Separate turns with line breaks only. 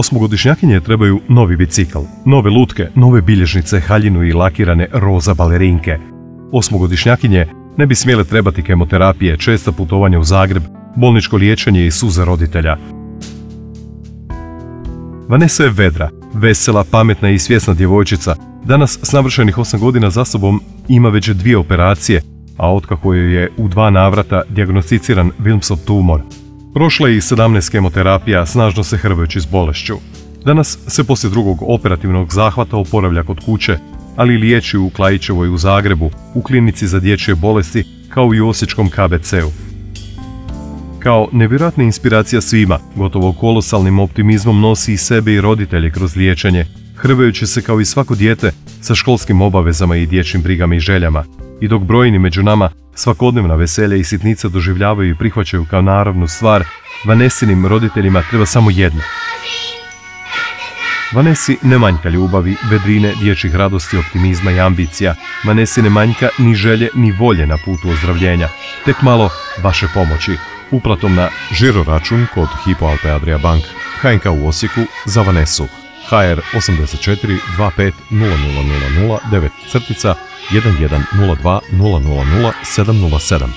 Osmogodišnjakinje trebaju novi bicikl, nove lutke, nove bilježnice, haljinu i lakirane roza balerinke. Osmogodišnjakinje ne bi smjele trebati kemoterapije, česta putovanja u Zagreb, bolničko liječenje i suze roditelja. Vanessa je vedra, vesela, pametna i svjesna djevojčica. Danas s navršenih 8 godina za sobom ima već 2 operacije, a otkako joj je u 2 navrata dijagnosticiran Wilmsov tumor. Prošla je i 17 kemoterapija, snažno se hrvajući s bolešću. Danas se poslije drugog operativnog zahvata oporavlja kod kuće, ali liječi u Klajićevoj u Zagrebu, u klinici za dječje bolesti, kao i u osječkom KBC-u. Kao nevjerojatna inspiracija svima, gotovo kolosalnim optimizmom nosi i sebe i roditelje kroz liječenje, hrvajući se kao i svako dijete sa školskim obavezama i dječjim brigama i željama. I dok brojni među nama svakodnevna veselja i sitnice doživljavaju i prihvaćaju kao naravnu stvar, Vanessinim roditeljima treba samo jedno. Vanessi ne manjka ljubavi, vedrine, dječjih radosti, optimizma i ambicija. Vanessi ne manjka ni želje ni volje na putu ozdravljenja. Tek malo vaše pomoći. Uplatom na žiroračun kod Hypo Alpe Adria Bank, HNK u Osijeku za Vanessu. HR 84 25 0000 9 crtica 11 02 000 707.